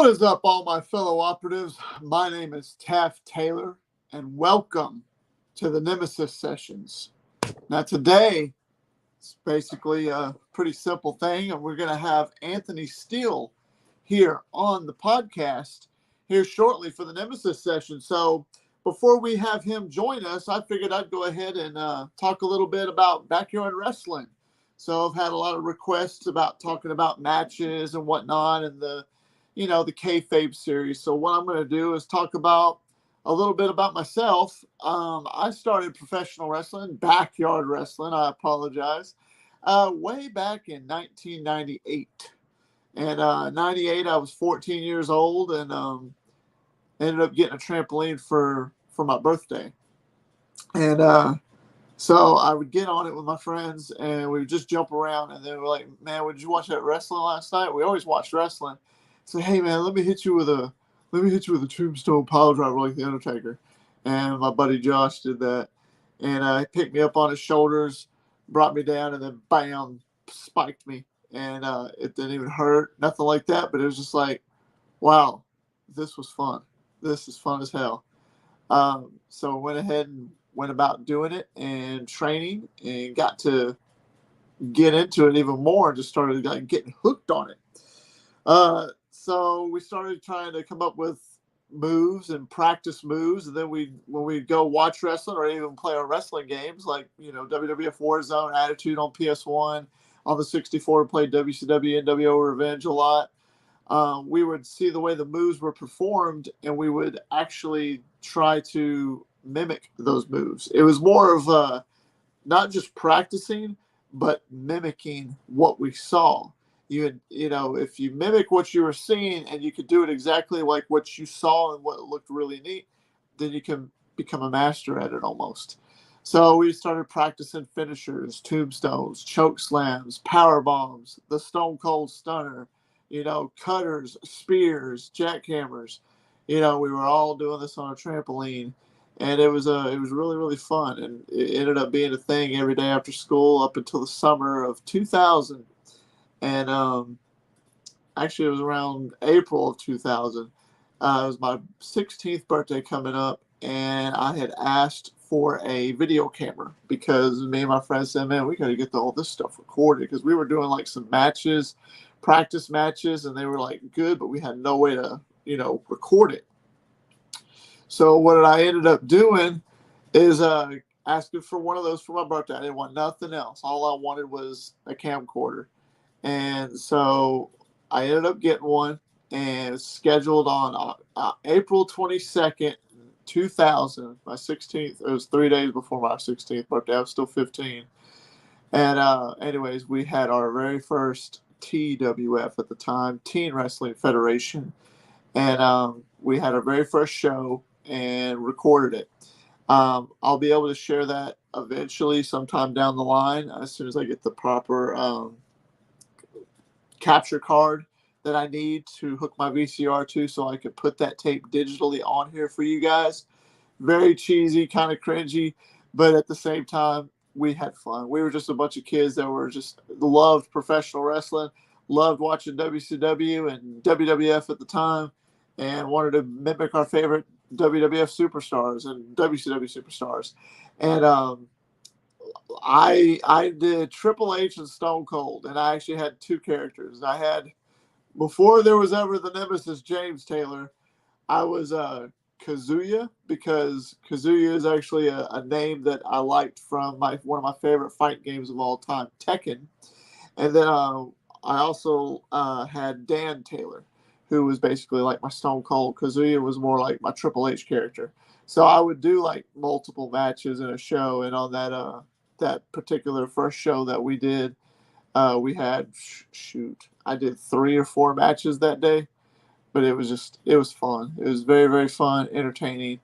What is up, all my fellow operatives? My name is Taft Taylor, and welcome to the Nemesis Sessions. Now, today, it's basically a pretty simple thing, and we're going to have Anthony Steele here on the podcast here shortly for the Nemesis Session. So, before we have him join us, I figured I'd go ahead and talk a little bit about backyard wrestling. So, I've had a lot of requests about talking about matches and whatnot, and the kayfabe series. So what I'm going to do is talk about a little bit about myself. I started professional wrestling, backyard wrestling, I apologize, way back in 1998. And 98, I was 14 years old and ended up getting a trampoline for my birthday. And so I would get on it with my friends, and we would just jump around. And they were like, "Man, did you watch that wrestling last night?" We always watched wrestling. Say, "Hey man, let me hit you with a tombstone pile driver like the Undertaker." And my buddy Josh did that, and he picked me up on his shoulders, brought me down, and then bam, spiked me. And it didn't even hurt, nothing like that. But it was just like, wow, this was fun. This is fun as hell. So I went ahead and went about doing it and training, and got to get into it even more, and just started like getting hooked on it. So we started trying to come up with moves and practice moves. And then when we go watch wrestling or even play our wrestling games, like, WWF Warzone, Attitude on PS1, on the 64, played WCW, NWO Revenge a lot. We would see the way the moves were performed, and we would actually try to mimic those moves. It was more of not just practicing, but mimicking what we saw. If you mimic what you were seeing and you could do it exactly like what you saw and what looked really neat, then you can become a master at it almost. So we started practicing finishers, tombstones, choke slams, power bombs, the Stone Cold Stunner, cutters, spears, jackhammers. We were all doing this on a trampoline, and it was really, really fun. And it ended up being a thing every day after school up until the summer of 2000. And actually, it was around April of 2000. It was my 16th birthday coming up, and I had asked for a video camera because me and my friends said, "Man, we got to get all this stuff recorded," because we were doing like some matches, practice matches, and they were like good, but we had no way to, record it. So what I ended up doing is asking for one of those for my birthday. I didn't want nothing else. All I wanted was a camcorder. And so I ended up getting one, and it's scheduled on April 22nd, 2000, my 16th. It was 3 days before my 16th birthday. I was still 15. And anyways, we had our very first TWF at the time, Teen Wrestling Federation. And we had our very first show and recorded it. I'll be able to share that eventually sometime down the line as soon as I get the proper capture card that I need to hook my VCR to, so I could put that tape digitally on here for you guys. Very cheesy, kind of cringy, but at the same time, we had fun. We were just a bunch of kids that were just loved professional wrestling, loved watching WCW and WWF at the time, and wanted to mimic our favorite WWF superstars and WCW superstars. And I did Triple H and Stone Cold, and I actually had two characters. I had, before there was ever the Nemesis James Taylor, I was Kazuya, because Kazuya is actually a name that I liked from one of my favorite fight games of all time, Tekken. And then I also had Dan Taylor, who was basically like my Stone Cold. Kazuya was more like my Triple H character. So I would do like multiple matches in a show, and on that particular first show that we did, we had I did 3 or 4 matches that day, but it was fun. It was very, very fun, entertaining.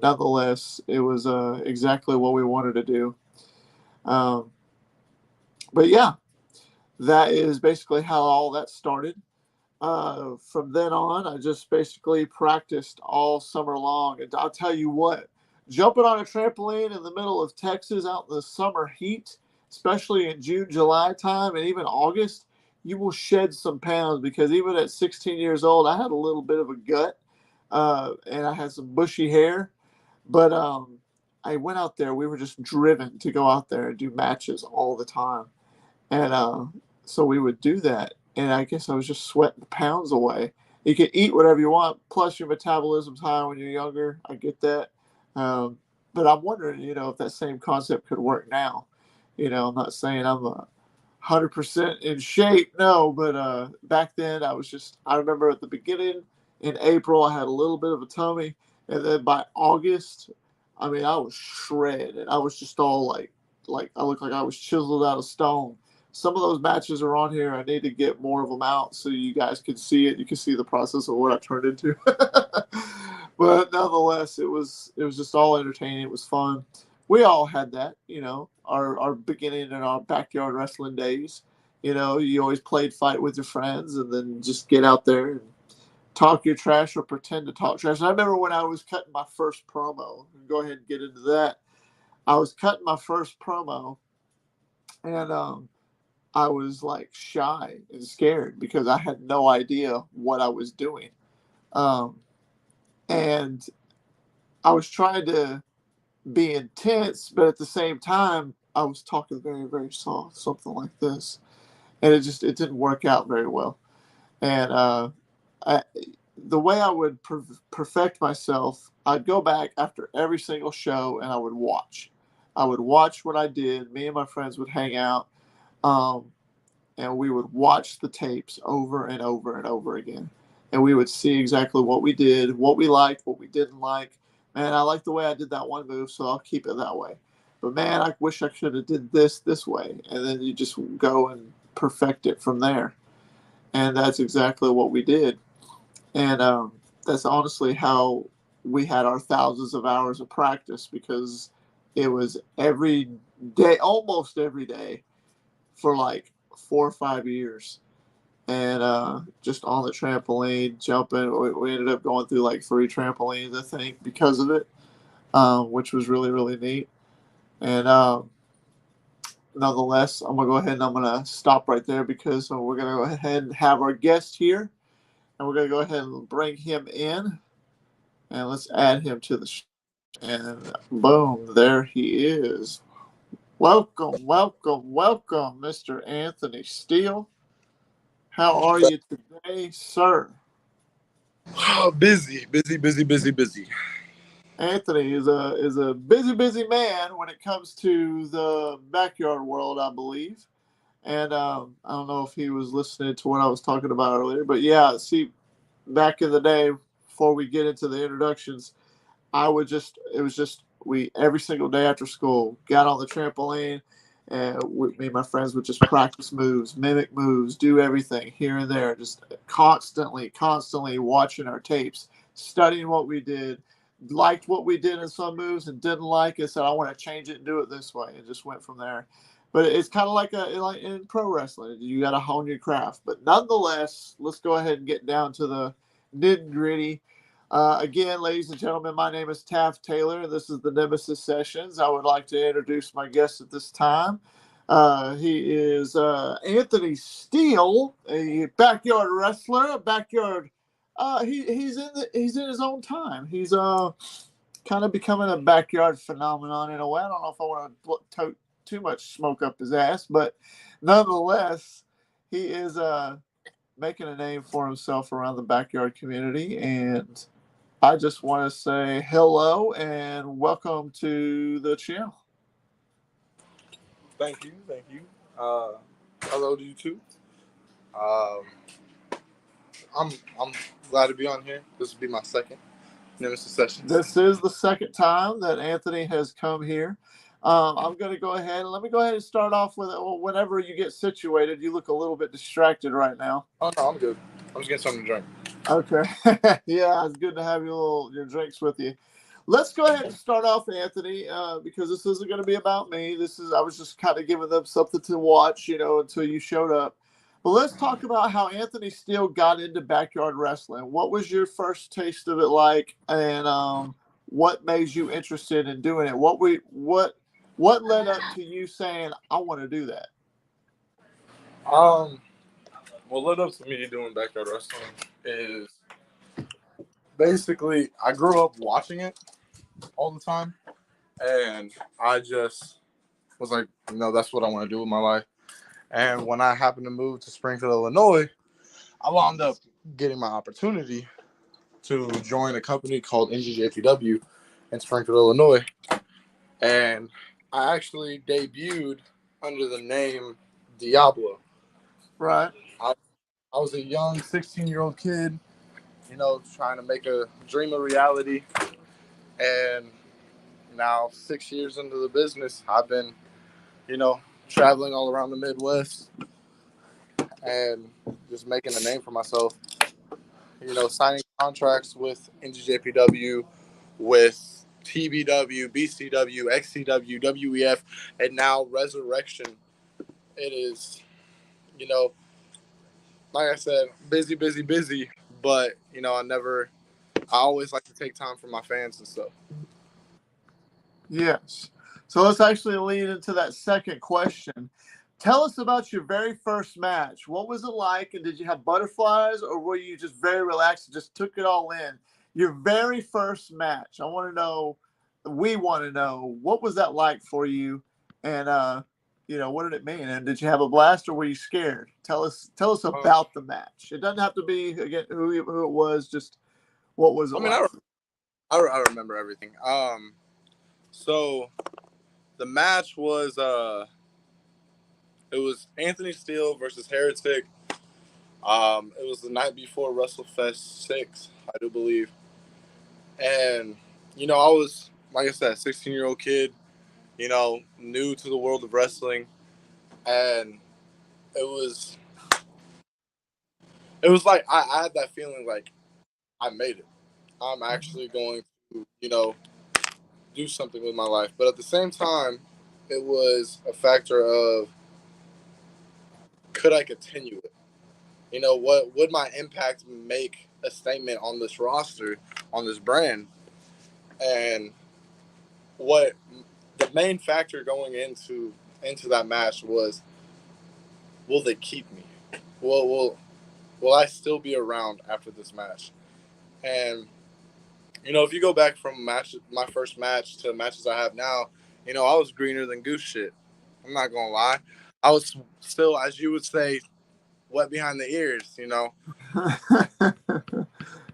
Nonetheless, it was exactly what we wanted to do. But yeah, that is basically how all that started. From then on, I just basically practiced all summer long. And I'll tell you what, jumping on a trampoline in the middle of Texas out in the summer heat, especially in June, July time, and even August, you will shed some pounds, because even at 16 years old, I had a little bit of a gut, and I had some bushy hair. But I went out there. We were just driven to go out there and do matches all the time. And so we would do that. And I guess I was just sweating the pounds away. You can eat whatever you want, plus your metabolism's high when you're younger. I get that. Um, but I'm wondering, if that same concept could work now. I'm not saying I'm 100% in shape, no, but back then I remember at the beginning in April, I had a little bit of a tummy. And then by August, I mean, I was shredded. I was just all like I looked like I was chiseled out of stone. Some of those matches are on here. I need to get more of them out so you guys can see it. You can see the process of what I turned into. But nonetheless, it was just all entertaining. It was fun. We all had that, our beginning in our backyard wrestling days. You always played fight with your friends and then just get out there and talk your trash or pretend to talk trash. And I remember when I was cutting my first promo. Go ahead and get into that. I was cutting my first promo, and I was like shy and scared because I had no idea what I was doing. Um, and I was trying to be intense, but at the same time, I was talking very, very soft, something like this. And it didn't work out very well. And I, the way I would perfect myself, I'd go back after every single show and I would watch. I would watch what I did. Me and my friends would hang out. Um, and we would watch the tapes over and over and over again. And we would see exactly what we did, what we liked, what we didn't like. Man, I like the way I did that one move, so I'll keep it that way. But man, I wish I should have did this way. And then you just go and perfect it from there. And that's exactly what we did. And that's honestly how we had our thousands of hours of practice, because it was every day, almost every day, for like 4 or 5 years. And just on the trampoline, jumping. We ended up going through like 3 trampolines, I think, because of it, which was really, really neat. And nonetheless, I'm going to go ahead and I'm going to stop right there, because we're going to go ahead and have our guest here. And we're going to go ahead and bring him in. And let's add him to the show. And boom, there he is. Welcome, welcome, welcome, Mr. Anthony Steele. How are you today, sir? Busy, busy, busy, busy, busy. Anthony is a busy man when it comes to the backyard world, I believe. And I don't know if he was listening to what I was talking about earlier, but yeah, see, back in the day, before we get into the introductions, it was just, we, every single day after school, got on the trampoline, and me and my friends would just practice moves, mimic moves, do everything here and there, just constantly watching our tapes, studying what we did, liked what we did in some moves and didn't like it, said, I want to change it and do it this way, and just went from there. But it's kind of like in pro wrestling, you got to hone your craft. But nonetheless, let's go ahead and get down to the nitty gritty. Again, ladies and gentlemen, my name is Taft Taylor, and this is the Nemesis Sessions. I would like to introduce my guest at this time. He is Anthony Steele, a backyard wrestler, a backyard. He's in his own time. He's kind of becoming a backyard phenomenon in a way. I don't know if I want to tote too much smoke up his ass, but nonetheless, he is making a name for himself around the backyard community. And I just want to say hello and welcome to the channel. Thank you, thank you. Hello to you too. Um, I'm glad to be on here. This will be my second Nemesis Sessions. This is the second time that Anthony has come here. I'm going to go ahead and let me go ahead and start off with it. Well, whenever you get situated, you look a little bit distracted right now. Oh no, I'm good. I'm just getting something to drink. Okay. Yeah, it's good to have your drinks with you. Let's go ahead and start off, Anthony, because this isn't going to be about me. I was just kind of giving them something to watch, until you showed up. But let's talk about how Anthony Steele got into backyard wrestling. What was your first taste of it like, and what made you interested in doing it? What led up to you saying, I want to do that? what led up to me doing backyard wrestling is basically I grew up watching it all the time, and I just was like, that's what I want to do with my life. And when I happened to move to Springfield, Illinois, I wound up getting my opportunity to join a company called NGJPW in Springfield, Illinois. And I actually debuted under the name Diablo. Right. I was a young 16-year-old kid, trying to make a dream a reality. And now 6 years into the business, I've been, traveling all around the Midwest and just making a name for myself. Signing contracts with NGJPW, with TBW, BCW, XCW, WEF, and now Resurrection. It is, like I said, busy, busy, busy. But, I always like to take time for my fans and stuff. Yes. So let's actually lead into that second question. Tell us about your very first match. What was it like? And did you have butterflies, or were you just very relaxed and just took it all in? Your very first match. I want to know, we want to know, what was that like for you? And, what did it mean? And did you have a blast, or were you scared? Tell us about the match. It doesn't have to be, again, who it was, just what was it like? I remember everything. So the match was, it was Anthony Steele versus Heretic. It was the night before WrestleFest 6, I do believe. And, I was, like I said, a 16-year-old kid, new to the world of wrestling. And it was like I had that feeling like I made it. I'm actually going to, do something with my life. But at the same time, it was a factor of, could I continue it? What would my impact make a statement on this roster, on this brand? And what the main factor going into that match was, will they keep me? Will I still be around after this match? And if you go back from my first match to matches I have now, I was greener than goose shit. I'm not gonna lie. I was still, as you would say, wet behind the ears.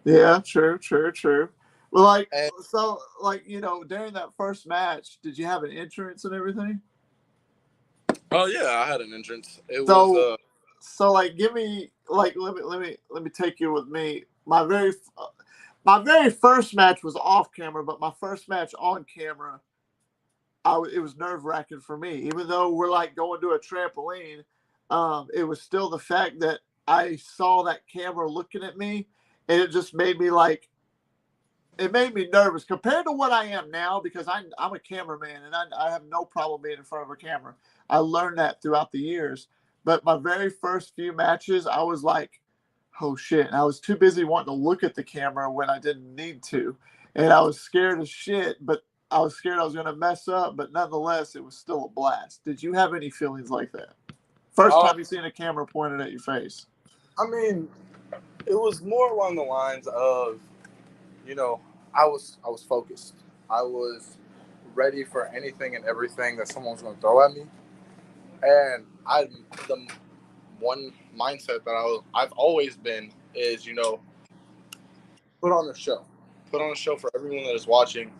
Yeah, true. Well, And during that first match, did you have an entrance and everything? oh yeah, I had an entrance. It So, was give me let me take you with me. My very first match was off camera, but my first match on camera, it was nerve wracking for me. Even though we're like going to a trampoline, it was still the fact that I saw that camera looking at me, and it just made me it made me nervous compared to what I am now, because I'm a cameraman and I have no problem being in front of a camera. I learned that throughout the years. But my very first few matches, I was like, oh shit. And I was too busy wanting to look at the camera when I didn't need to. And I was scared as shit, but I was scared I was going to mess up. But nonetheless, it was still a blast. Did you have any feelings like that? First time you seen a camera pointed at your face? I mean, it was more along the lines of, I was focused. I was ready for anything and everything that someone was going to throw at me. And the one mindset that I've always been is, put on a show. Put on a show for everyone that is watching.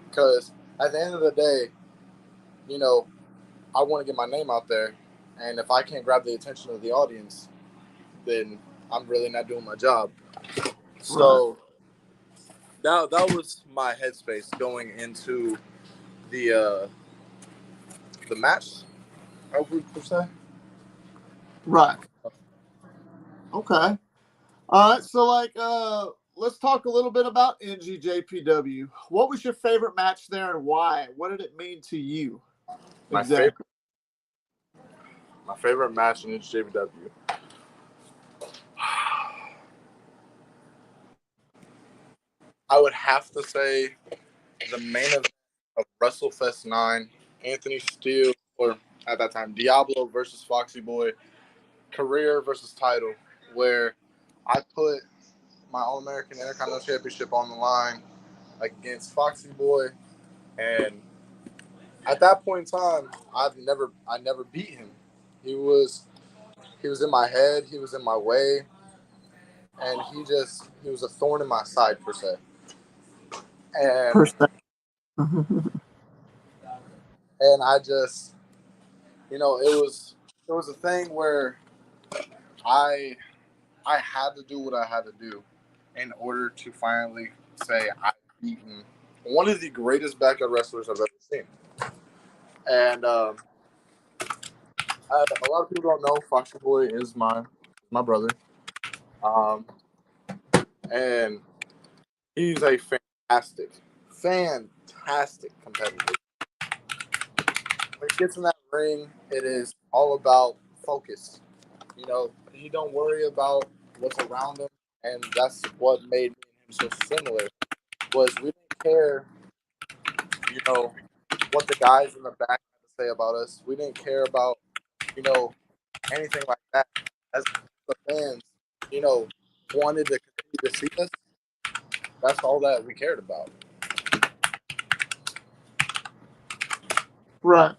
Because at the end of the day, I want to get my name out there. And if I can't grab the attention of the audience, then I'm really not doing my job. So that was my headspace going into the match, I would per se. Right. Okay. All right. So, let's talk a little bit about NGJPW. What was your favorite match there, and why? What did it mean to you? My Exactly. favorite match in NGJPW. I would have to say the main event of WrestleFest 9, Anthony Steele, or at that time Diablo versus Foxy Boy. career versus title, where I put my All-American Intercontinental Championship on the line against Foxy Boy, and at that point in time, I never beat him. He was in my head, he was in my way, and he was a thorn in my side per se. And Percent. I just, it was a thing where I had to do what I had to do in order to finally say I've beaten one of the greatest backyard wrestlers I've ever seen. And a lot of people don't know Foxy Boy is my brother, um, and he's a fantastic competitor. When he gets in that ring, it is all about focus. He don't worry about what's around him, and that's what made me and him so similar. Was we didn't care, what the guys in the back had to say about us. We didn't care about, anything like that. As the fans, wanted to continue to see us. That's all that we cared about. Right.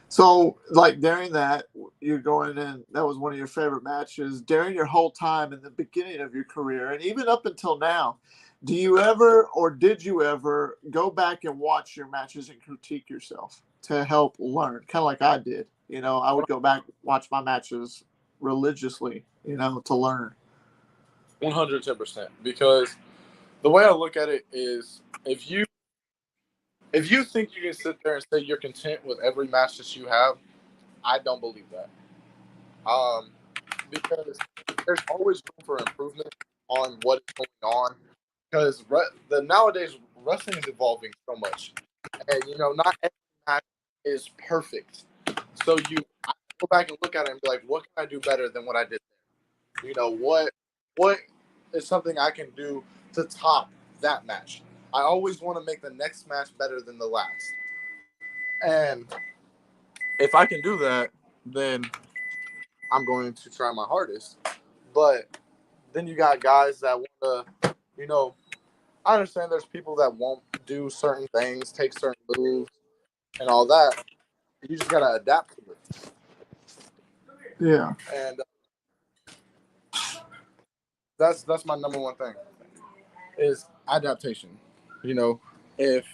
So, like during that, you're going in. That was one of your favorite matches during your whole time in the beginning of your career, and even up until now. Do you ever, or did you ever, go back and watch your matches and critique yourself to help learn? Kind of like I did. I would go back watch my matches religiously. To learn. 110%. Because the way I look at it is, if you think you can sit there and say you're content with every match that you have, I don't believe that. Because there's always room for improvement on what is going on. Because nowadays wrestling is evolving so much, and not every match is perfect. So I go back and look at it and be like, what can I do better than what I did there? What is something I can do to top that match? I always want to make the next match better than the last. And if I can do that, then I'm going to try my hardest. But then you got guys that want to, I understand there's people that won't do certain things, take certain moves, and all that. You just got to adapt to it. Yeah. And that's my number one thing is adaptation. If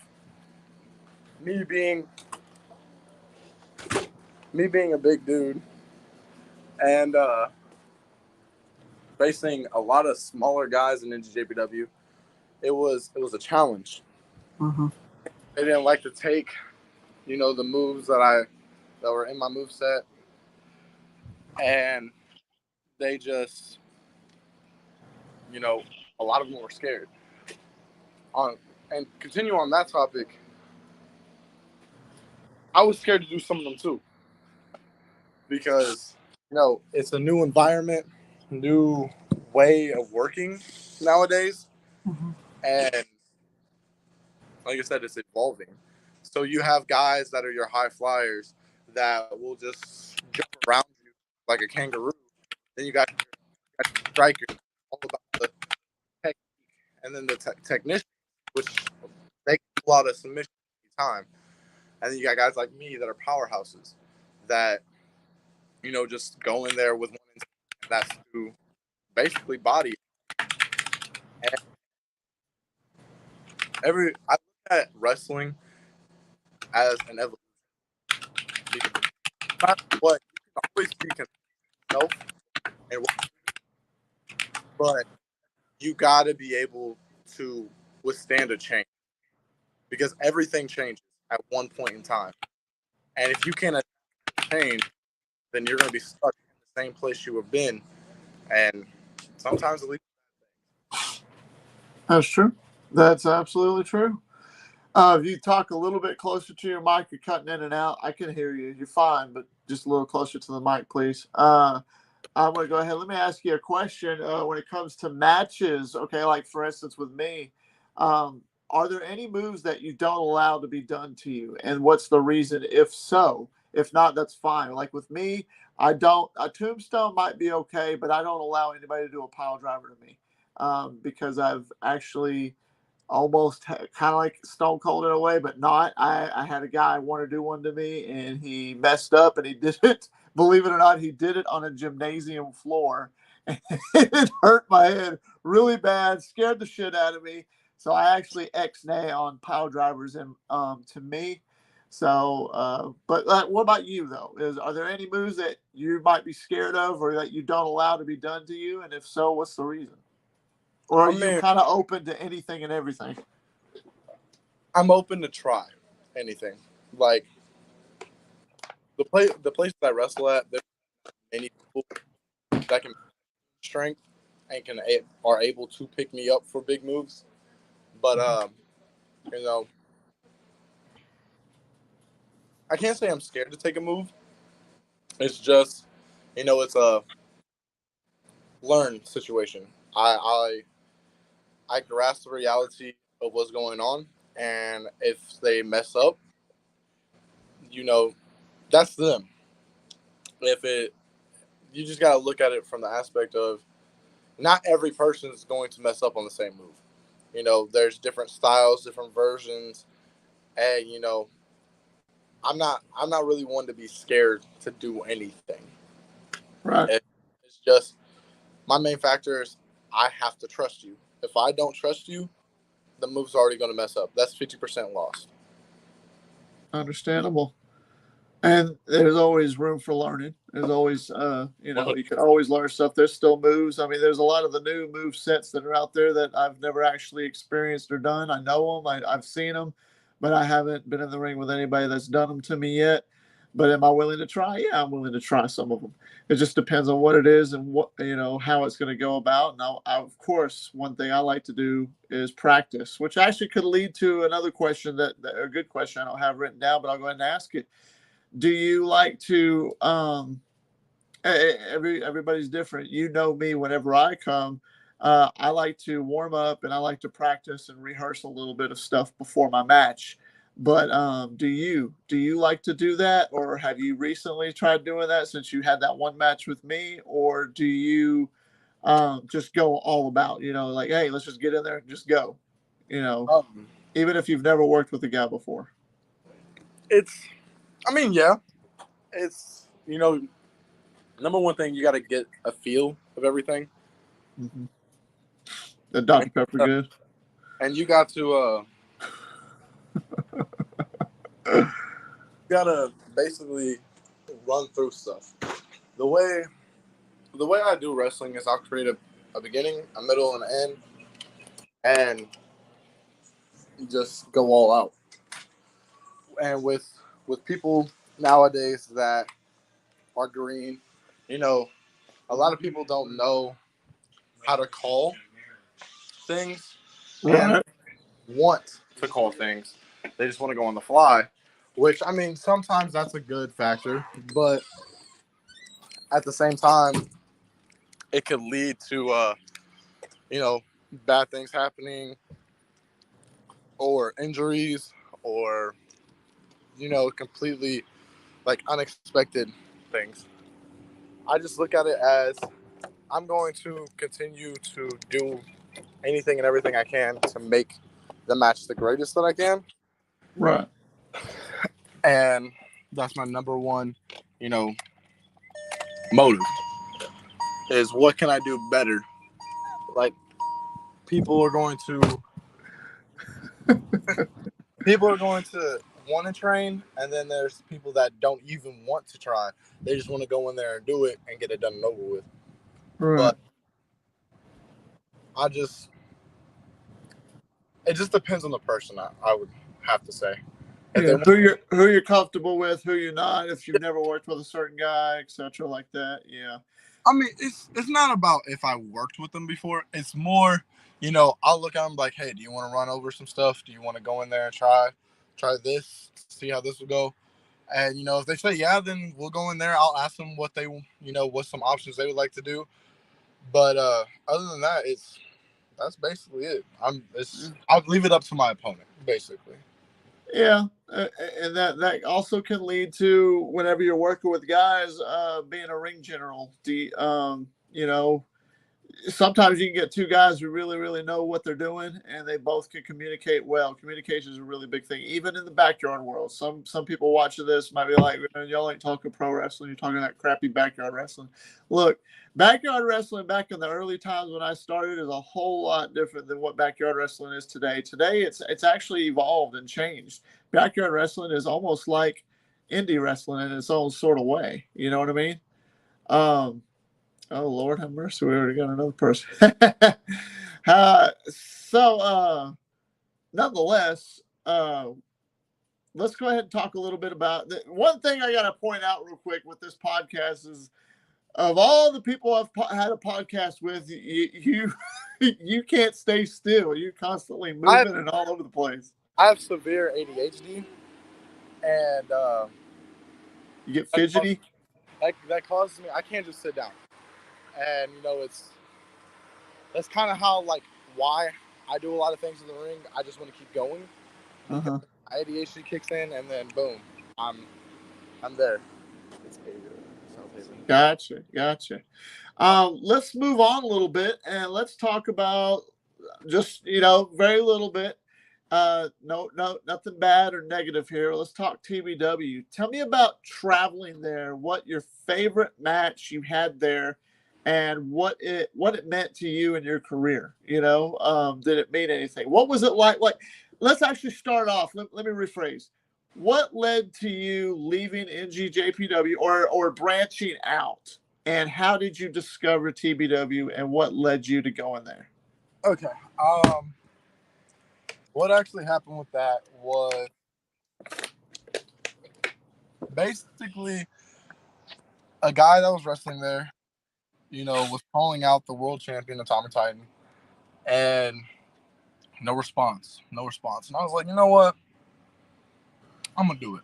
me being a big dude and facing a lot of smaller guys in NJPW, it was a challenge. Mm-hmm. They didn't like to take, the moves that were in my moveset, and they just, a lot of them were scared. And continue on that topic, I was scared to do some of them too, because it's a new environment, new way of working nowadays, Mm-hmm. and like I said, it's evolving. So you have guys that are your high flyers that will just jump around you like a kangaroo. Then you got strikers, all about the technique, and then the technicians, which they can pull out a submission every time. And then you got guys like me that are powerhouses that just go in there with one intent, that's to basically body. And I look at wrestling as an evolution. Because no matter what, you can always be yourself, and but you got to be able to withstand a change, because everything changes at one point in time. And if you can't adapt to change, then you're going to be stuck in the same place you have been. And sometimes it leads. That's true. That's absolutely true. If you talk a little bit closer to your mic, you're cutting in and out. I can hear you. You're fine, but just a little closer to the mic, please. I'm going to go ahead. Let me ask you a question. When it comes to matches, okay, like for instance with me, are there any moves that you don't allow to be done to you? And what's the reason if so? If not, that's fine. Like with me, I don't. A tombstone might be okay, but I don't allow anybody to do a pile driver to me, because I've actually almost kind of like stone cold in a way, but not. I had a guy want to do one to me, and he messed up, and he did it. Believe it or not, he did it on a gymnasium floor, and it hurt my head really bad, scared the shit out of me. So I actually ex-nay on pile drivers, and to me. So, but what about you though? Are there any moves that you might be scared of, or that you don't allow to be done to you? And if so, what's the reason? Or are I you mean, kind of open to anything and everything? I'm open to try anything. Like the places I wrestle at, there's many people that can strength and are able to pick me up for big moves. But you know, I can't say I'm scared to take a move. It's just, it's a learn situation. I grasp the reality of what's going on, and if they mess up, you know, that's them. If it, you just gotta look at it from the aspect of not every person is going to mess up on the same move. There's different styles, different versions, and I'm not really one to be scared to do anything. Right. It's just my main factor is I have to trust you. If I don't trust you, the move's already going to mess up. That's 50% lost. Understandable. And there's always room for learning. There's always, you can always learn stuff. There's still moves. I mean, there's a lot of the new move sets that are out there that I've never actually experienced or done. I know them. I've seen them, but I haven't been in the ring with anybody that's done them to me yet. But am I willing to try? Yeah, I'm willing to try some of them. It just depends on what it is and how it's going to go about. Now, of course, one thing I like to do is practice, which actually could lead to another question that a good question I don't have written down, but I'll go ahead and ask it. Do you like to everybody's different. You know me, whenever I come, I like to warm up and I like to practice and rehearse a little bit of stuff before my match. But do you like to do that, or have you recently tried doing that since you had that one match with me, or do you just go all about, like, hey, let's just get in there and just go, you know, Um, even if you've never worked with a guy before? yeah, it's, number one thing, you got to get a feel of everything. Mm-hmm. The Dr. Pepper good. And you got to, you got to basically run through stuff. The way I do wrestling is I'll create a beginning, a middle, and an end, and just go all out. And with people nowadays that are green, a lot of people don't know how to call things and Right. want to call things. They just want to go on the fly, which, sometimes that's a good factor, but at the same time, it could lead to, bad things happening or injuries or, completely like unexpected things. I just look at it as I'm going to continue to do anything and everything I can to make the match the greatest that I can. Right. And that's my number one, motive is what can I do better? Like people are going to want to train, and then there's people that don't even want to try. They just want to go in there and do it and get it done and over with. Right. But it just depends on the person. I would have to say. If they Yeah, want, who you're comfortable with, who you're not, if you've never worked with a certain guy, etc., like that. Yeah. it's not about if I worked with them before. It's more, I'll look at them like, hey, do you want to run over some stuff? Do you want to go in there and try this, see how this will go? And if they say yeah, then we'll go in there. I'll ask them what they, what some options they would like to do. But other than that, that's basically it. I'll leave it up to my opponent, basically. Yeah, and that also can lead to whenever you're working with guys, being a ring general. You know, sometimes you can get two guys who really know what they're doing, and they both can communicate well. Communication is a really big thing, even in the backyard world. Some people watching this might be like, "Man, y'all ain't talking pro wrestling. You're talking that crappy backyard wrestling." Look, backyard wrestling back in the early times when I started is a whole lot different than what backyard wrestling is today. Today, it's actually evolved and changed. Backyard wrestling is almost like indie wrestling in its own sort of way. You know what I mean? Um, Oh Lord have mercy, we already got another person. So nonetheless, let's go ahead and talk a little bit about one thing I got to point out real quick with this podcast is of all the people I've had a podcast with, you can't stay still. You're constantly I moving and all over the place. I have severe ADHD, and You get that, causes, fidgety. that causes me. I can't just sit down, and that's kind of how like why I do a lot of things in the ring. I just want to keep going because Uh-huh. ADHD kicks in, and then boom, I'm there. It's Gotcha. Let's move on a little bit and let's talk about just very little bit. No, nothing bad or negative here. Let's talk TBW. Tell me about traveling there. What your favorite match you had there, and what it meant to you in your career. Did it mean anything? What was it like? Like, let's actually start off. Let me rephrase. What led to you leaving NGJPW or branching out? And how did you discover TBW and what led you to going there? Okay. What actually happened with that was basically a guy that was wrestling there, was calling out the world champion, Atomic Titan, and no response. And I was like, you know what? I'm gonna do it.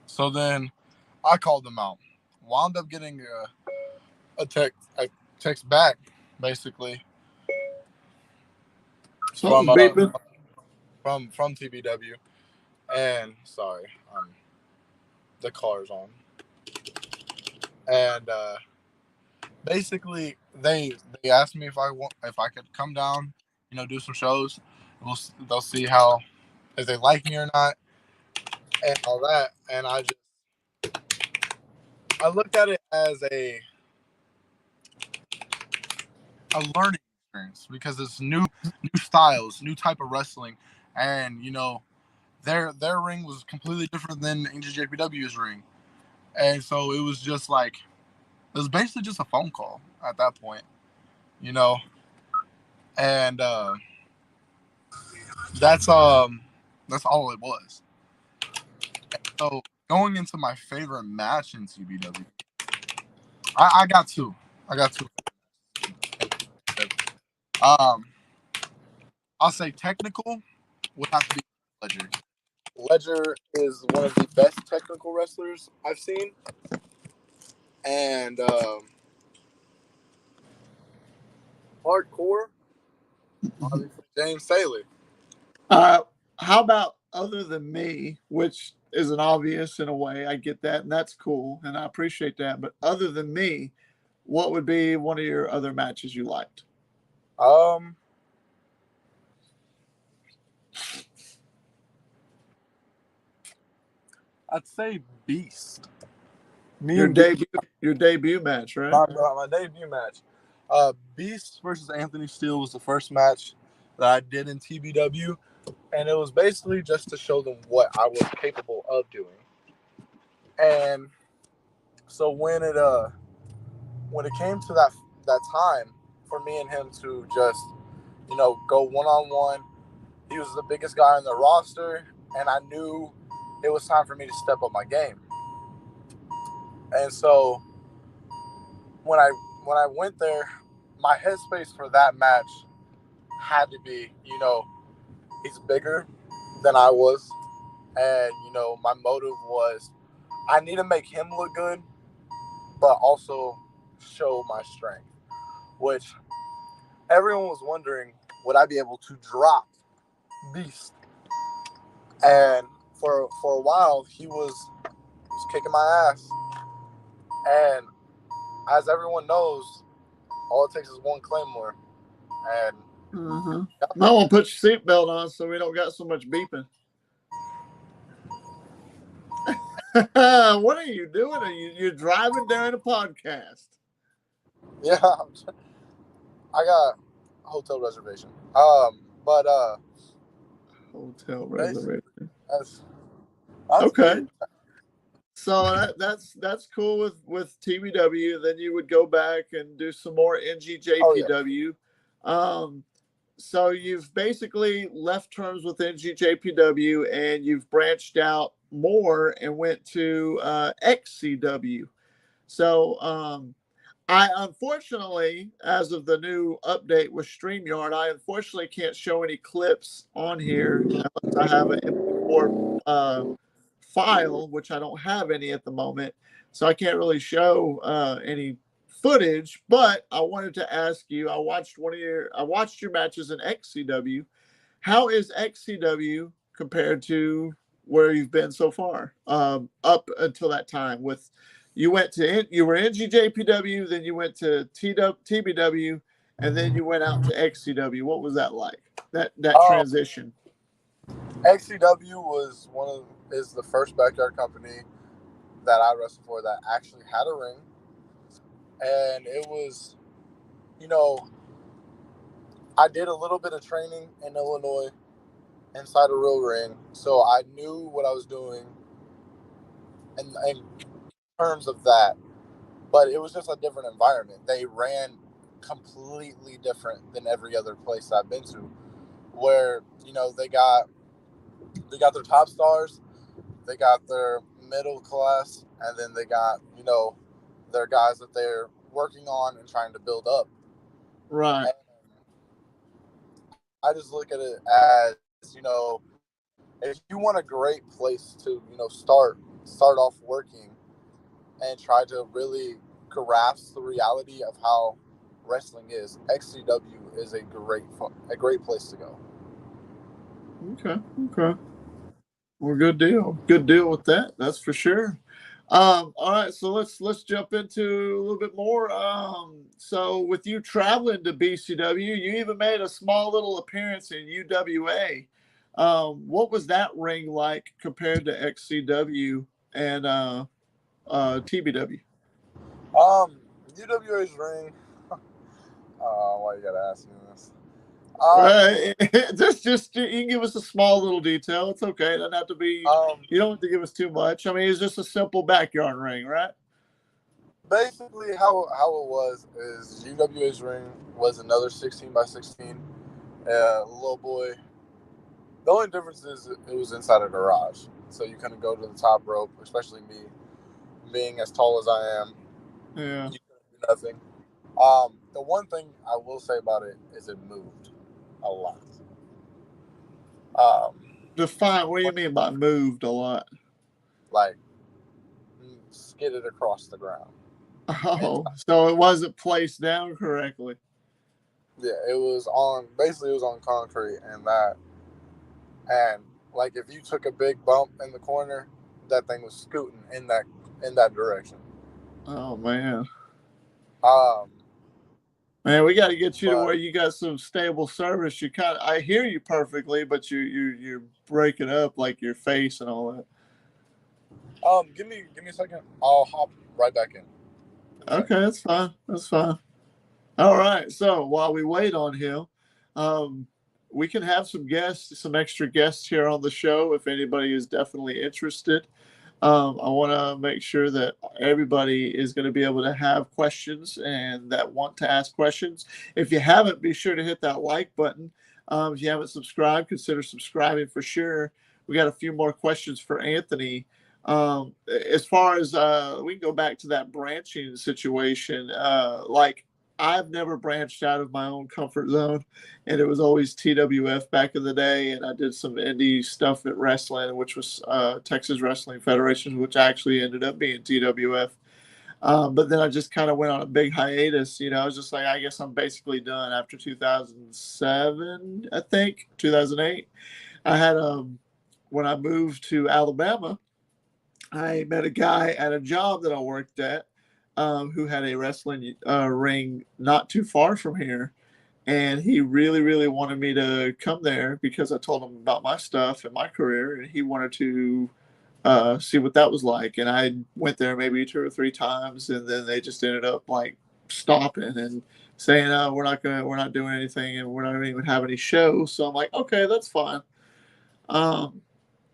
So then I called them out. Wound up getting a text back, basically from Something's beeping. from TBW. And sorry, the car's on. And basically, they asked me if I could come down, do some shows. They'll see how if they like me or not, and all that. And I looked at it as a learning experience because it's new styles, new type of wrestling, and their ring was completely different than NJPW's ring, and so it was just like it was basically just a phone call at that point, you know, and that's all it was. And so going into my favorite match in TBW, I got two. I got two. Um, I'll say technical would have to be Ledger. Ledger is one of the best technical wrestlers I've seen, and hardcore, obviously James Saylor. Uh, how about other than me, which is an obvious in a way? I get that, and that's cool, and I appreciate that. But other than me, what would be one of your other matches you liked? Um, I'd say Beast. Me Your and Beast, debut match, right? my debut match. Beast versus Anthony Steele was the first match that I did in TBW, and it was basically just to show them what I was capable of doing. And so when it came to that time for me and him to just go one on one, he was the biggest guy on the roster, and I knew it was time for me to step up my game. And so when I went there, my headspace for that match had to be, he's bigger than I was, and my motive was I need to make him look good, but also show my strength, which everyone was wondering, would I be able to drop Beast? And for a while, he was kicking my ass. And as everyone knows, all it takes is one claymore. And Might want to put your seatbelt on so we don't got so much beeping. What are you doing? You're driving during a podcast? Yeah, I got a hotel reservation. But Hotel reservation. That's Okay. good. So that's cool with TBW. Then you would go back and do some more NGJPW. So you've basically left terms with NGJPW and you've branched out more and went to XCW. So I unfortunately, as of the new update with StreamYard, I unfortunately can't show any clips on here unless I have an MP4 file, which I don't have any at the moment. So I can't really show any footage. But I wanted to ask you. I watched your matches in XCW. How is XCW compared to where you've been so far? Up until that time, you were NGJPW, then you went to TBW, and then you went out to XCW. What was that like? That transition? XCW is the first backyard company that I wrestled for that actually had a ring, and it was, I did a little bit of training in Illinois inside a real ring, so I knew what I was doing in terms of that. But it was just a different environment. They ran completely different than every other place I've been to, where they got their top stars, they got their middle class, and then they got their guys that they're working on and trying to build up. Right. And I just look at it as if you want a great place to start off working and try to really grasp the reality of how wrestling is, XCW is a great place to go. Okay. Well, good deal with that. That's for sure. All right, so let's jump into a little bit more. So with you traveling to BCW, you even made a small little appearance in UWA. What was that ring like compared to XCW and TBW? UWA's ring. Why you gotta ask me this? Right. just you can give us a small little detail. It's okay. It doesn't have to be. You don't have to give us too much. I mean, it's just a simple backyard ring, right? Basically, how it was is UWA's ring was another 16x16. Little boy. The only difference is it was inside a garage, so you couldn't go to the top rope. Especially me, being as tall as I am. Yeah. You couldn't do nothing. The one thing I will say about it is it moved a lot. Define. What do you mean by moved a lot? Like skidded across the ground. Oh, so it wasn't placed down correctly. Yeah, it was on concrete and like if you took a big bump in the corner, that thing was scooting in that direction. Oh man. Um, Man, we got to get you to where you got some stable service. I hear you perfectly, but you break it up like your face and all that. give me a second. I'll hop right back in. Okay, that's fine. All right. So while we wait on him, we can have some extra guests here on the show if anybody is definitely interested. I want to make sure that everybody is going to be able to have questions and that want to ask questions. If you haven't, be sure to hit that like button. If you haven't subscribed, consider subscribing for sure. We got a few more questions for Anthony. As far as we can go back to that branching situation, like I've never branched out of my own comfort zone, and it was always TWF back in the day. And I did some indie stuff at wrestling, which was Texas Wrestling Federation, which actually ended up being TWF. But then I just kind of went on a big hiatus. I was just like, I guess I'm basically done after 2007, I think 2008. I had when I moved to Alabama, I met a guy at a job that I worked at who had a wrestling ring not too far from here. And he really, really wanted me to come there because I told him about my stuff and my career, and he wanted to see what that was like. And I went there maybe 2 or 3 times, and then they just ended up like stopping and saying, "Oh, we're not doing anything, and we're not even have any shows." So I'm like, "Okay, that's fine." Um,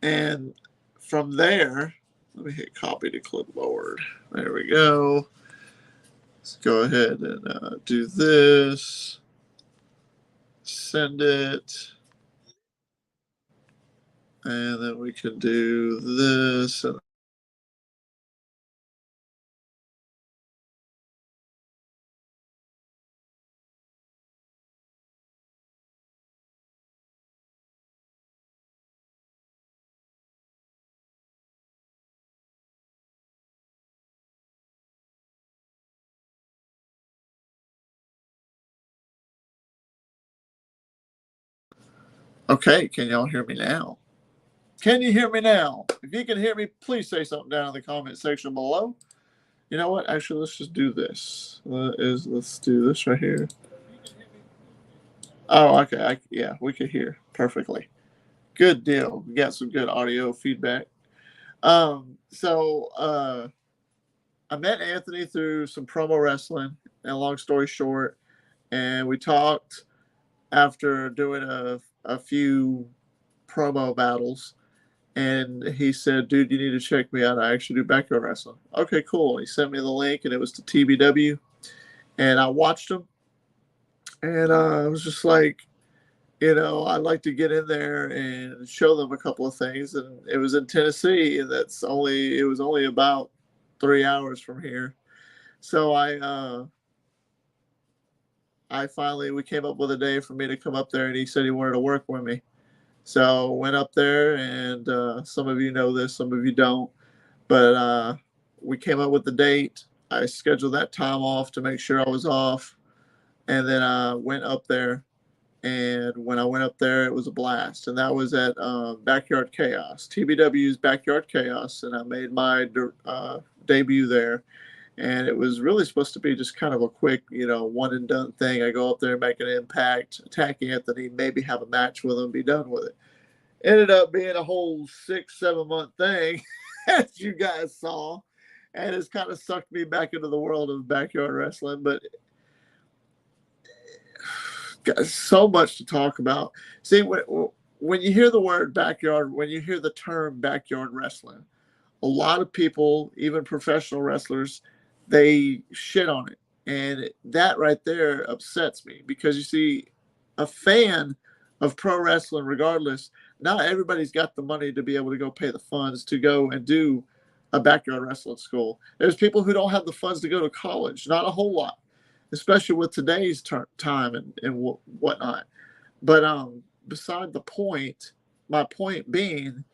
and from there, let me hit copy to clipboard. There we go. Let's go ahead and do this. Send it. And then we can do this. Okay, can y'all hear me now? Can you hear me now? If you can hear me, please say something down in the comment section below. You know what? Actually, let's just do this. Let's do this right here. Oh, okay. Yeah, we could hear perfectly. Good deal. We got some good audio feedback. So I met Anthony through some promo wrestling, and long story short, and we talked after doing a few promo battles. And he said, "Dude, you need to check me out. I actually do backyard wrestling." Okay, cool. He sent me the link, and it was to TBW. And I watched him, and I was just like, I'd like to get in there and show them a couple of things. And it was in Tennessee, and it was only about 3 hours from here. So I finally, we came up with a day for me to come up there, and he said he wanted to work with me. So went up there, and some of you know this, some of you don't, but we came up with the date. I scheduled that time off to make sure I was off, and then I went up there. And when I went up there, it was a blast, and that was at Backyard Chaos, TBW's Backyard Chaos, and I made my debut there. And it was really supposed to be just kind of a quick, one and done thing. I go up there, make an impact, attack Anthony, maybe have a match with him, be done with it. Ended up being a whole 6, 7 month thing, as you guys saw, and it's kind of sucked me back into the world of backyard wrestling. But got so much to talk about. See, when you hear the word backyard, when you hear the term backyard wrestling, a lot of people, even professional wrestlers, they shit on it. And that right there upsets me because you see, a fan of pro wrestling, regardless, not everybody's got the money to be able to go pay the funds to go and do a backyard wrestling school. There's people who don't have the funds to go to college, not a whole lot, especially with today's time and whatnot. But beside the point, my point being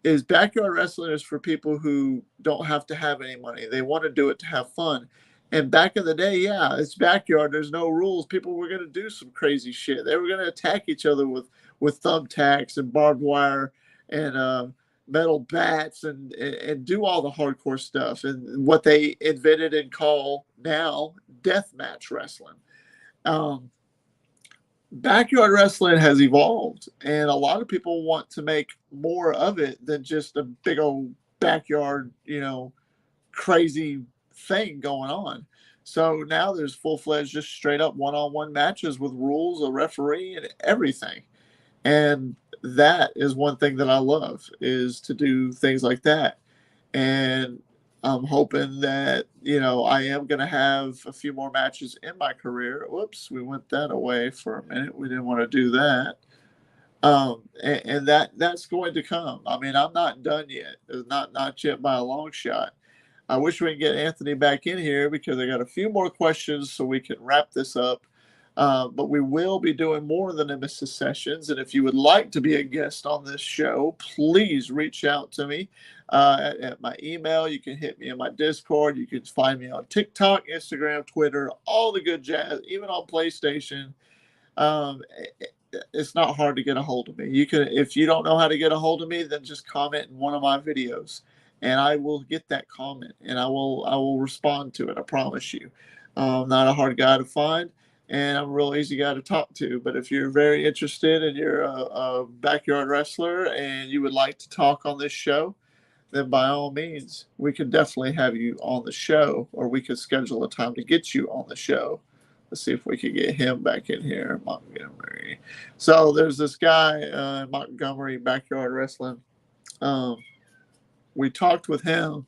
is backyard wrestling is for people who don't have to have any money. They want to do it to have fun. And back in the day, yeah, it's backyard. There's no rules. People were going to do some crazy shit. They were going to attack each other with thumbtacks and barbed wire and metal bats and do all the hardcore stuff and what they invented and call now death match wrestling. Um, Backyard wrestling has evolved, and a lot of people want to make more of it than just a big old backyard, crazy thing going on. So now there's full fledged, just straight up one-on-one matches with rules, a referee, and everything. And that is one thing that I love, is to do things like that. And I'm hoping that, I am going to have a few more matches in my career. Whoops, we went that away for a minute. We didn't want to do that. And that's going to come. I mean, I'm not done yet. It's not yet by a long shot. I wish we could get Anthony back in here because I got a few more questions so we can wrap this up. But we will be doing more of the Nemesis sessions. And if you would like to be a guest on this show, please reach out to me at my email. You can hit me in my Discord. You can find me on TikTok, Instagram, Twitter, all the good jazz, even on PlayStation. Um, it's not hard to get a hold of me. You can, if you don't know how to get a hold of me, then just comment in one of my videos, and I will get that comment, and I will respond to it. I promise you. I'm not a hard guy to find, and I'm a real easy guy to talk to. But if you're very interested and you're a backyard wrestler and you would like to talk on this show, then by all means, we could definitely have you on the show, or we could schedule a time to get you on the show. Let's see if we can get him back in here, Montgomery. So there's this guy, Montgomery Backyard Wrestling. Um, we talked with him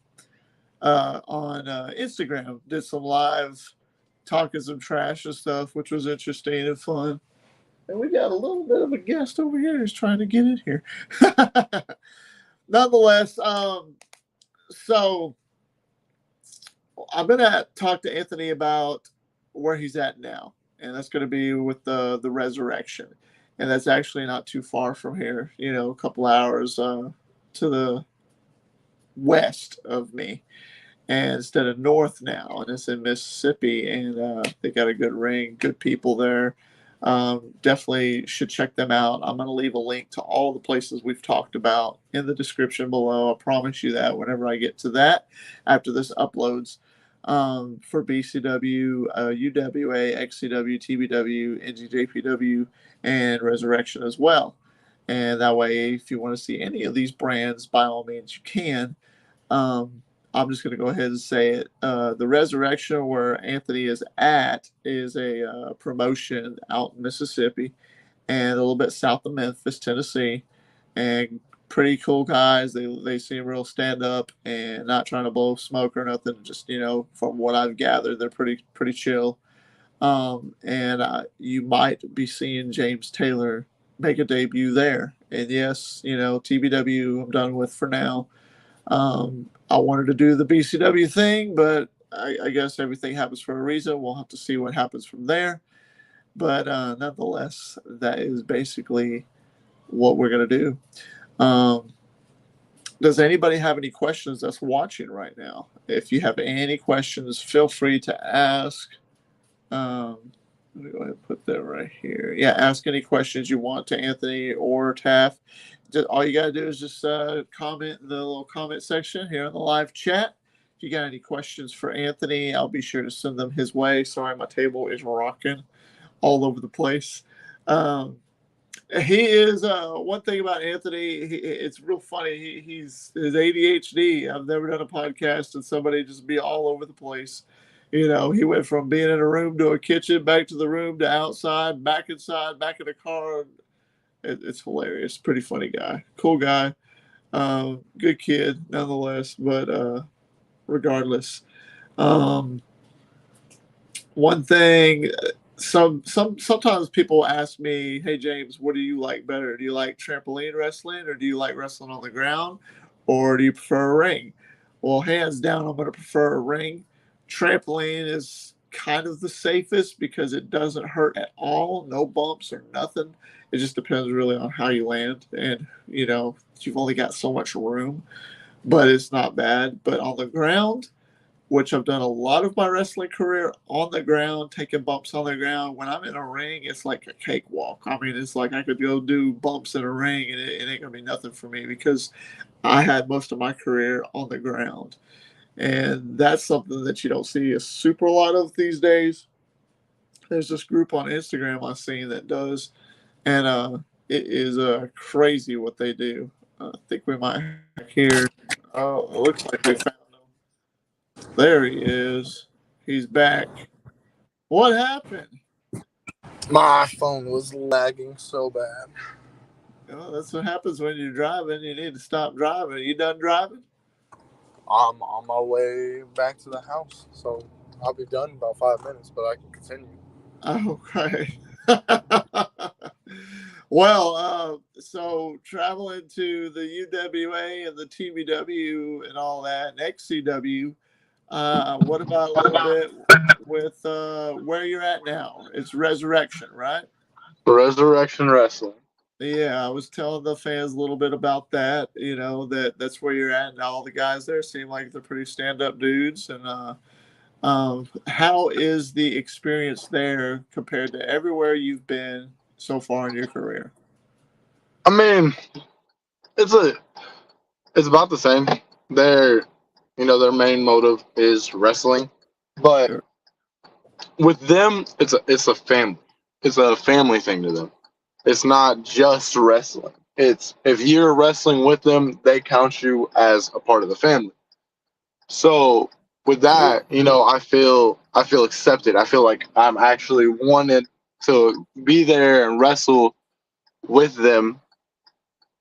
on Instagram, did some live talking some trash and stuff, which was interesting and fun. And we got a little bit of a guest over here who's trying to get in here. Nonetheless, so I'm gonna talk to Anthony about where he's at now, and that's gonna be with the resurrection, and that's actually not too far from here. You know, a couple hours to the west of me, and instead of north now, and it's in Mississippi, and they got a good ring, good people there. Definitely should check them out. I'm going to leave a link to all the places we've talked about in the description below. I promise you that whenever I get to that, after this uploads, for BCW, UWA, XCW, TBW, NGJPW, and Resurrection as well. And that way, if you want to see any of these brands, by all means, you can. I'm just going to go ahead and say it. The Resurrection, where Anthony is at, is a promotion out in Mississippi and a little bit south of Memphis, Tennessee. And pretty cool guys. They seem real stand up and not trying to blow smoke or nothing. Just, you know, from what I've gathered, they're pretty chill. And you might be seeing James Taylor make a debut there. And yes, you know, TBW I'm done with for now. I wanted to do the BCW thing, but I guess everything happens for a reason. We'll have to see what happens from there. But nonetheless, that is basically what we're going to do. Does anybody have any questions that's watching right now? If you have any questions, feel free to ask. Let me go ahead and put that right here. Yeah, ask any questions you want to Anthony or Taff. Just, all you got to do is just comment in the little comment section here in the live chat. If you got any questions for Anthony, I'll be sure to send them his way. Sorry, my table is rocking all over the place. He is one thing about Anthony. It's real funny. He's his ADHD. I've never done a podcast and somebody just be all over the place. You know, he went from being in a room to a kitchen, back to the room to outside, back inside, back in the car. It's hilarious. Pretty funny guy. Cool guy. Good kid, nonetheless. But regardless, one thing. Sometimes people ask me, "Hey James, what do you like better? Do you like trampoline wrestling, or do you like wrestling on the ground, or do you prefer a ring?" Well, hands down, I'm going to prefer a ring. Trampoline is kind of the safest because it doesn't hurt at all, no bumps or nothing. It just depends really on how you land, and you know you've only got so much room, but it's not bad. But on the ground, which I've done a lot of my wrestling career on the ground, taking bumps on the ground. When I'm in a ring, it's like a cakewalk. I mean, it's like I could go do bumps in a ring and it ain't going to be nothing for me because I had most of my career on the ground. And that's something that you don't see a super lot of these days. There's this group on Instagram I've seen that does, and it is crazy what they do. I think we might have here. Oh, it looks like they found him. There he is. He's back. What happened? My phone was lagging so bad. Oh, that's what happens when you're driving. You need to stop driving. You done driving? I'm on my way back to the house, so I'll be done in about 5 minutes, but I can continue. Okay. Well, so traveling to the UWA and the TBW and all that, and XCW, what about a little bit with where you're at now? It's Resurrection, right? Resurrection Wrestling. Yeah, I was telling the fans a little bit about that. You know that's where you're at, and all the guys there seem like they're pretty stand-up dudes. And how is the experience there compared to everywhere you've been? so far in your career? I mean, it's about the same. Their their main motive is wrestling, but Sure. with them, it's a family. It's a family thing to them. It's not just wrestling. It's if you're wrestling with them, they count you as a part of the family. So with Cool. that, I feel accepted. I feel like I'm actually wanted to be there and wrestle with them,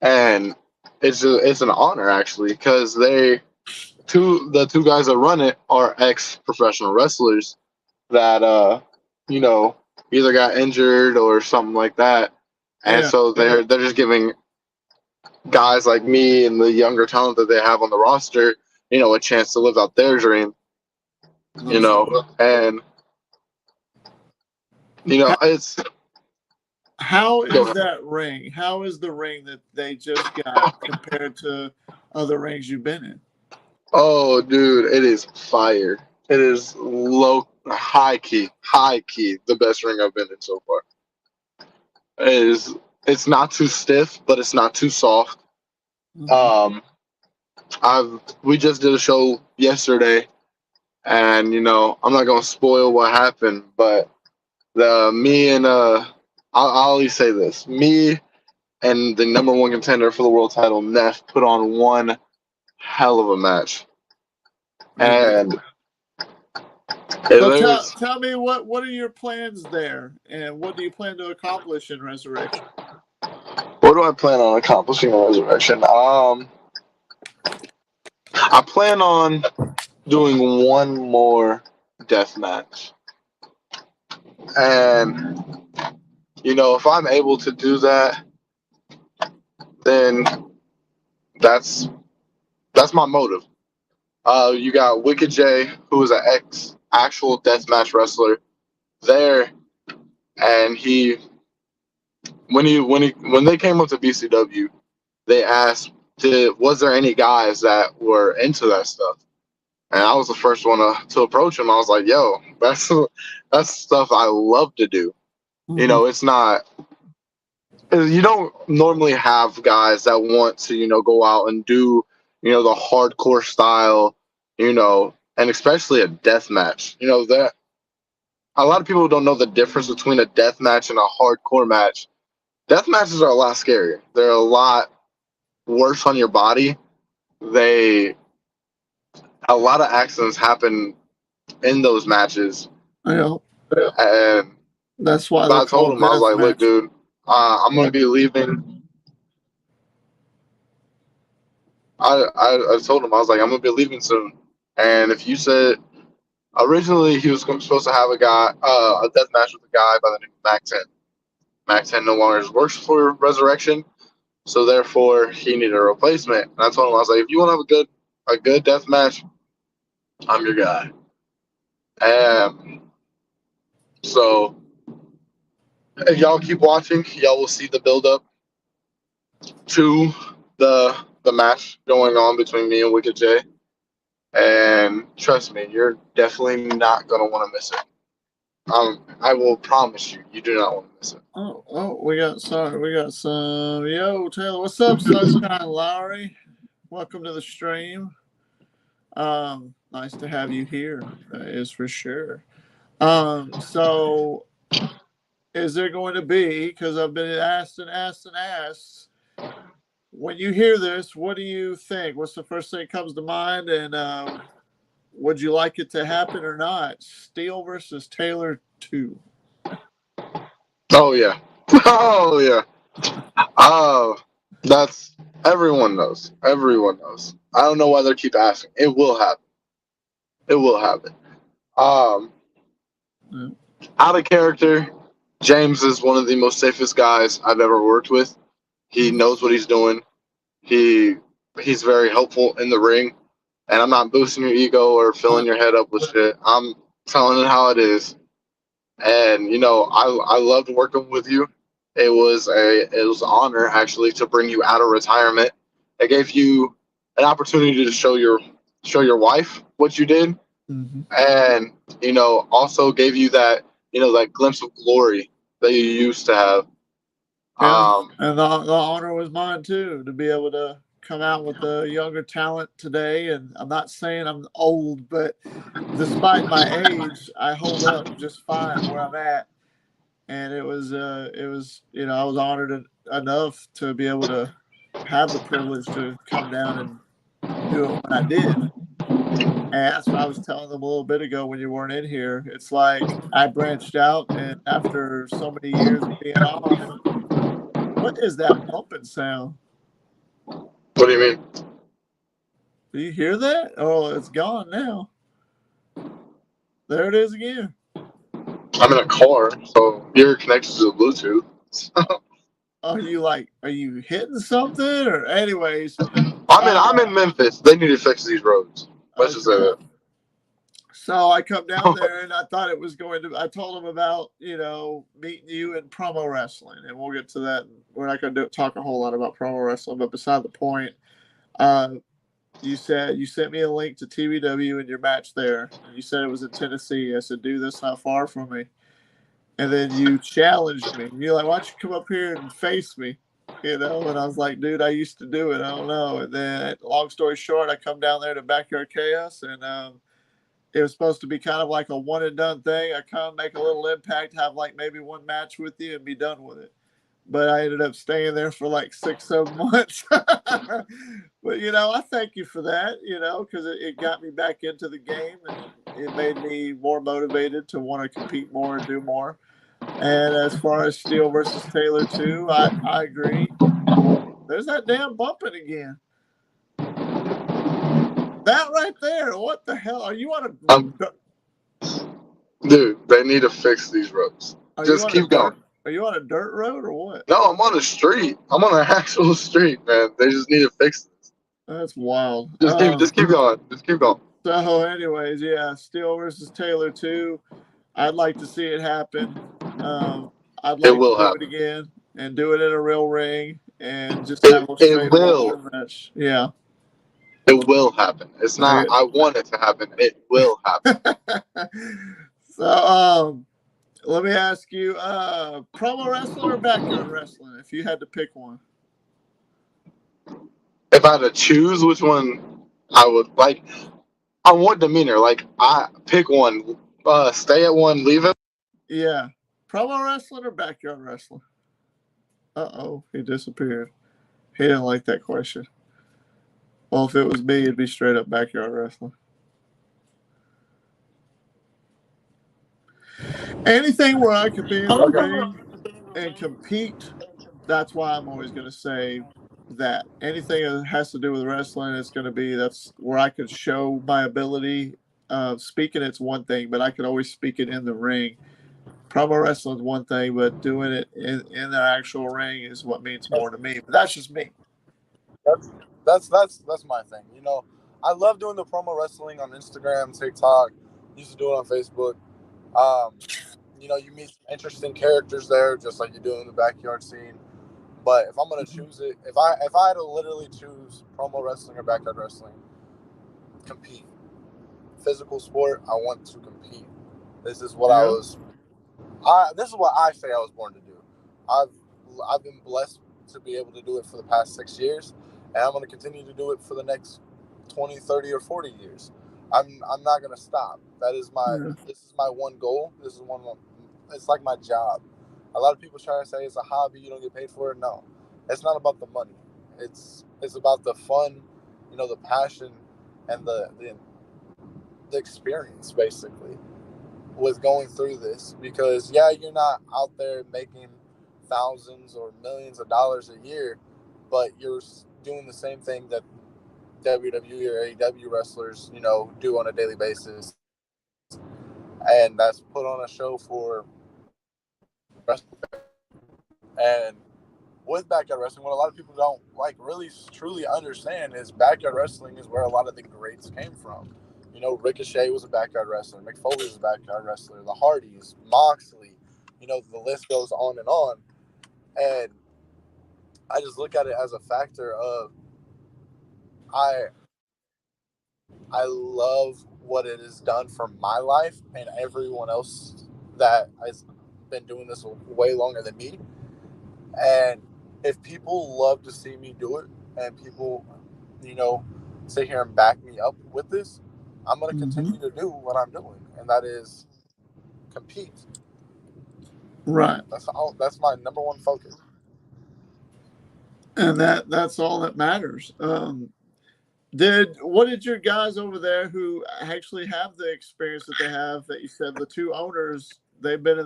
and it's an honor actually because the two guys that run it are ex professional wrestlers that either got injured or something like that, and Yeah. so they're just giving guys like me and the younger talent that they have on the roster, a chance to live out their dream, Nice. and How, it's how go is ahead. that ring? How is the ring that they just got compared to other rings you've been in? Oh, dude, it is fire. It is high key, the best ring I've been in so far. It's not too stiff, but it's not too soft. Mhm. Um, we just did a show yesterday, and I'm not gonna spoil what happened, but the me and I'll always say this: me and the number one contender for the world title, Neff, put on one hell of a match, Yeah. and So tell there's tell me what are your plans there, and what do you plan to accomplish in Resurrection? what do I plan on accomplishing in Resurrection? I plan on doing one more death match, and if I'm able to do that, then that's my motive. You got Wicked J, who is an ex actual deathmatch wrestler there, and when they came up to BCW, they asked, was there any guys that were into that stuff? And I was the first one to approach him. I was like, yo, that's stuff I love to do. Mhm. It's not. You don't normally have guys that want to, go out and do, the hardcore style, and especially a death match. That a lot of people don't know the difference between a death match and a hardcore match. Death matches are a lot scarier. They're a lot worse on your body. They A lot of accidents happen in those matches, Yeah, and that's why they're I told called him, I was death like, look, match. dude, I'm gonna be leaving. I told him, I was like, I'm gonna be leaving soon, and if you said originally he was supposed to have a death match with a guy by the name of Mac 10. Mac 10 no longer works for Resurrection, so therefore he needed a replacement. And I told him, I was like, if you want to have a good death match, I'm your guy. And so if y'all keep watching, y'all will see the build up to the match going on between me and Wicked J. And trust me, you're definitely not gonna want to miss it. I will promise you, you do not want to miss it. Oh, we got some. Yo, Taylor, what's up, Sunshine Lowry? Welcome to the stream. Nice to have you here. That is for sure. So is there going to be? Because I've been asked and asked and asked. When you hear this, what do you think? What's the first thing that comes to mind? And would you like it to happen or not? Steele versus Taylor 2. Oh yeah, oh yeah. Oh, that's everyone knows. Everyone knows. I don't know why they keep asking. It will happen. It will happen. Um, Yeah. Out of character, James is one of the most safest guys I've ever worked with. He knows what he's doing. He he's very helpful in the ring, and I'm not boosting your ego or filling your head up with shit. I'm telling it how it is. And I loved working with you. It was an honor actually to bring you out of retirement. It gave you an opportunity to show your wife what you did, Mm-hmm. and also gave you that that glimpse of glory that you used to have. And the honor was mine too, to be able to come out with the younger talent today. And I'm not saying I'm old, but despite my age, I hold up just fine where I'm at. And I was honored enough to be able to have the privilege to come down and do it when I did. And that's what I was telling them a little bit ago when you weren't in here. It's like I branched out, and after so many years of being off, what is that bumping sound? What do you mean? Do you hear that? Oh, it's gone now. There it is again. I'm in a car, so you're connected to the Bluetooth. Are you hitting something? Or anyways, I'm in Memphis. They need to fix these roads. Let's just say okay. that. So I come down there and I thought it was going to. I told them about meeting you in promo wrestling, and we'll get to that. We're not going to talk a whole lot about promo wrestling, but beside the point, you said you sent me a link to TBW and your match there, and you said it was in Tennessee. I said, "Dude, that's not far from me." And then you challenged me. You're like, "Why don't you come up here and face me?" And I was like, "Dude, I used to do it. I don't know." And then, long story short, I come down there to Backyard Chaos, and it was supposed to be kind of like a one and done thing. I come, make a little impact, have like maybe one match with you, and be done with it. But I ended up staying there for like 6, 7 months. But I thank you for that. Because it got me back into the game, and it made me more motivated to want to compete more and do more. And as far as Steele versus Taylor too, I agree. There's that damn bumping again. That right there. What the hell? Are you on a Dude, they need to fix these roads. Just keep going. Are you on a dirt road or what? No, I'm on a street. I'm on an actual street, man. They just need to fix this. That's wild. Just keep going. Just keep going. So, anyways, yeah, Steele versus Taylor too. I'd like to see it happen. I'd like to do it again and do it in a real ring and just have a straight one match. Yeah. It will happen. It's not. I want it to happen. It will happen. So, let me ask you: promo wrestling or backyard wrestling? If you had to pick one. If I had to choose which one I would like, I want demeanor. Like I pick one. Stay at one, leave it. Yeah, promo wrestling or backyard wrestling? He disappeared. He didn't like that question. Well, if it was me, it'd be straight up backyard wrestling. Anything where I could be in the ring and compete, that's why I'm always going to say that. Anything that has to do with wrestling, that's where I could show my ability. Speaking, it's one thing, but I could always speak it in the ring. Promo wrestling is one thing, but doing it in the actual ring is what means more to me. But that's just me. That's my thing. I love doing the promo wrestling on Instagram, TikTok. Used to do it on Facebook. You meet some interesting characters there, just like you do in the backyard scene. But if I'm gonna choose it, if I had to literally choose promo wrestling or backyard wrestling, compete. Physical sport, I want to compete. This is what this is what I say I was born to do. I've been blessed to be able to do it for the past 6 years, and I'm going to continue to do it for the next 20, 30, or 40 years. I'm not going to stop. This is my one goal. This is it's like my job. A lot of people try to say it's a hobby, you don't get paid for it. No. It's not about the money. It's about the fun, the passion, and the experience, basically, with going through this. Because you're not out there making thousands or millions of dollars a year, but you're doing the same thing that WWE or AEW wrestlers do on a daily basis, and that's put on a show for wrestling. And with backyard wrestling, what a lot of people don't really truly understand is backyard wrestling is where a lot of the greats came from. Ricochet was a backyard wrestler. Mick Foley was a backyard wrestler. The Hardys, Moxley, the list goes on and on. And I just look at it as a factor of I love what it has done for my life and everyone else that has been doing this way longer than me. And if people love to see me do it, and people, sit here and back me up with this, I'm going to continue to do what I'm doing, and that is compete. Right. That's my number one focus. And that's all that matters. What did your guys over there who actually have the experience that they have, that you said the two owners, they've been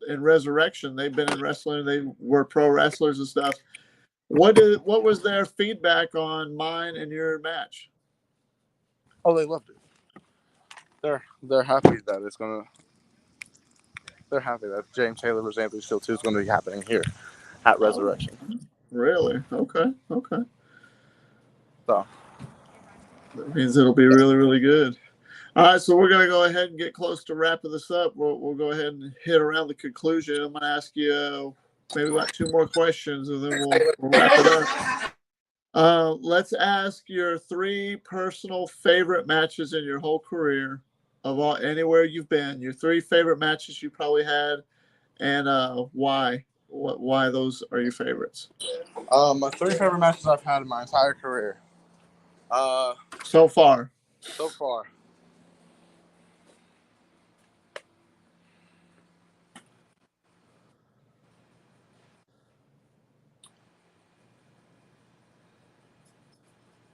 in Resurrection, they've been in wrestling, they were pro wrestlers and stuff. What was their feedback on mine and your match? Oh, they loved it. They're happy that it's gonna. They're happy that James Taylor versus Anthony Steele 2 is going to be happening here at Resurrection. Oh, really? Okay. So that means it'll be really, really good. All right, so we're going to go ahead and get close to wrapping this up. We'll go ahead and hit around the conclusion. I'm going to ask you maybe about 2 more questions, and then we'll wrap it up. Let's ask your 3 personal favorite matches in your whole career, anywhere you've been. Your 3 favorite matches you probably had, and why? Why those are your favorites? my 3 favorite matches I've had in my entire career. So far.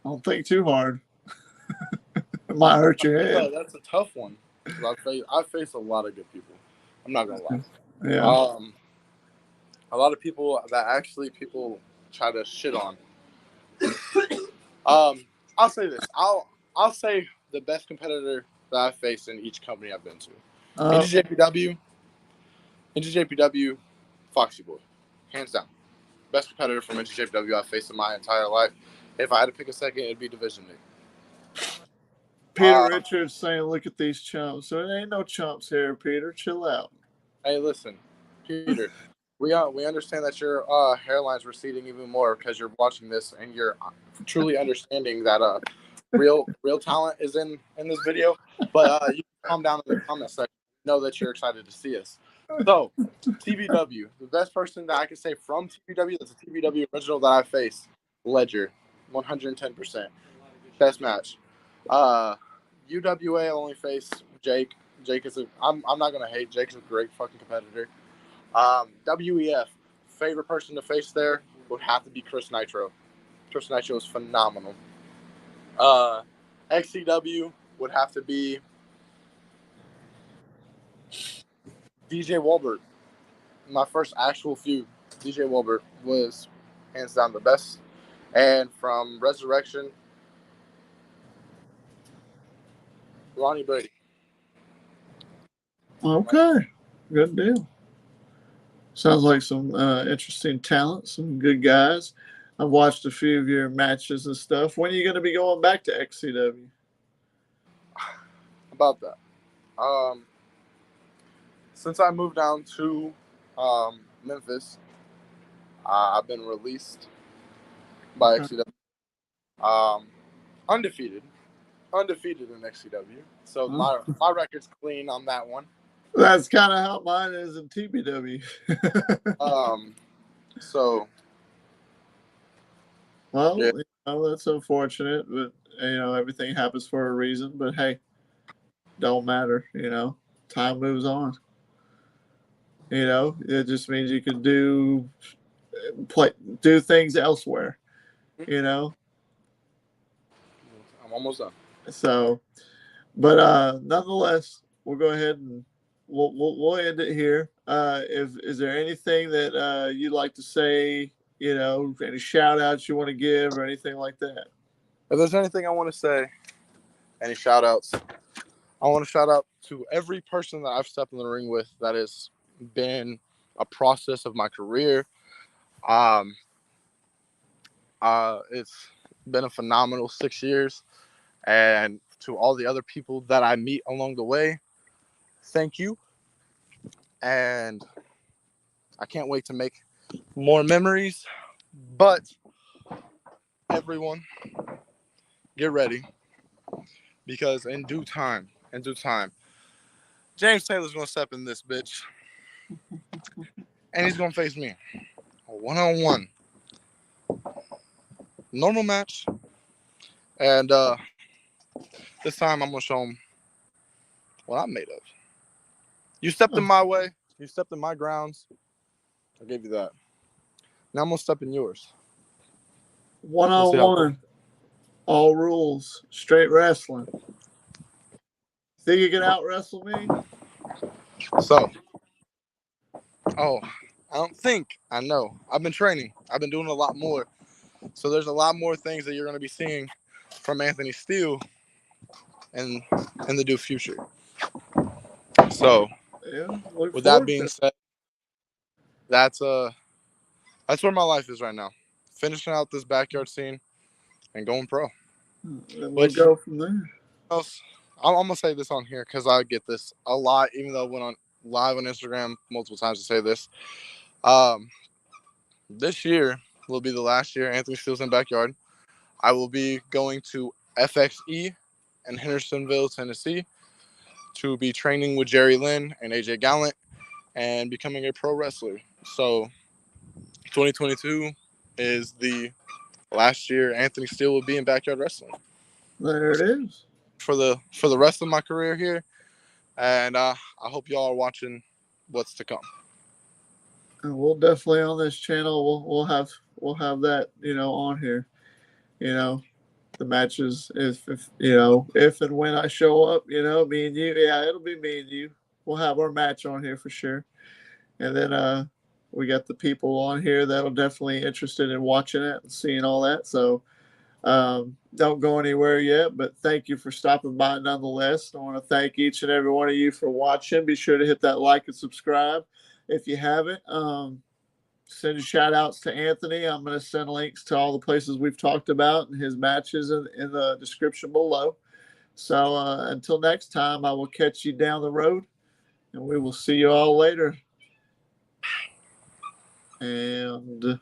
Don't think too hard. It might hurt your head. That's a tough one. I face a lot of good people. I'm not gonna lie. Yeah. A lot of people that people try to shit on. I'll say this. I'll say the best competitor that I've faced in each company I've been to. NGJPW, Foxy Boy, hands down. Best competitor from NGJPW I've faced in my entire life. If I had to pick a second, it'd be Division Nick. Peter Richards saying, "Look at these chumps." So there ain't no chumps here, Peter. Chill out. Hey, listen, Peter. we understand that your hairline's receding even more because you're watching this and you're truly understanding that real talent is in this video. But you can calm down in the comment section. Know that you're excited to see us. So, TBW, the best person that I can say from TBW, that's a TBW original that I faced, Ledger, 110%. Best match. UWA only faced Jake. Jake is I'm not gonna hate. Jake's a great fucking competitor. WEF, favorite person to face there would have to be Chris Nitro. Chris Nitro is phenomenal. XCW would have to be DJ Walbert. My first actual feud, DJ Walbert was hands down the best. And from Resurrection, Ronnie Brady. Okay, good deal. Sounds like some interesting talent, some good guys. I've watched a few of your matches and stuff. When are you going to be going back to XCW? About that. Since I moved down to Memphis, I've been released by XCW. Undefeated in XCW. So my record's clean on that one. That's kind of how mine is in TBW. So. Well, yeah. That's unfortunate, but everything happens for a reason. But hey, don't matter. Time moves on. It just means you can do things elsewhere. I'm almost done. So, but nonetheless, we'll go ahead and we'll end it here. Is there anything that you'd like to say? Any shout outs you want to give or anything like that? If there's anything I want to say, any shout outs, I want to shout out to every person that I've stepped in the ring with that has been a process of my career. It's been a phenomenal 6 years. And to all the other people that I meet along the way, thank you. And I can't wait to make more memories. But everyone, get ready. Because in due time, James Taylor's going to step in this bitch. And he's going to face me. 1-on-1. Normal match. And this time I'm going to show them what I'm made of. You stepped in my way. You stepped in my grounds. I gave you that. Now I'm going to step in yours. 1-on-1. All rules. Straight wrestling. Think you can out wrestle me? So, I don't think. I know. I've been training. I've been doing a lot more. So there's a lot more things that you're going to be seeing from Anthony Steele in the near future. So, Yeah. with that being said, that's where my life is right now. Finishing out this backyard scene and going pro. And we'll go from there. I'm going to say this on here because I get this a lot, even though I went on live on Instagram multiple times to say this. This year will be the last year Anthony Steele's in backyard. I will be going to FXE in Hendersonville, Tennessee, to be training with Jerry Lynn and AJ Gallant and becoming a pro wrestler. So 2022 is the last year Anthony Steele will be in backyard wrestling. There it is. For the rest of my career here. And I hope y'all are watching what's to come. And we'll definitely on this channel we'll have that, on here. The matches if and when I show up, me and you. Yeah, it'll be me and you. We'll have our match on here for sure. And then we got the people on here that'll definitely interested in watching it and seeing all that. So don't go anywhere yet, but thank you for stopping by nonetheless. I want to thank each and every one of you for watching. Be sure to hit that like and subscribe if you haven't. Send shout outs to Anthony. I'm going to send links to all the places we've talked about and his matches in the description below. So until next time, I will catch you down the road, and we will see you all later. And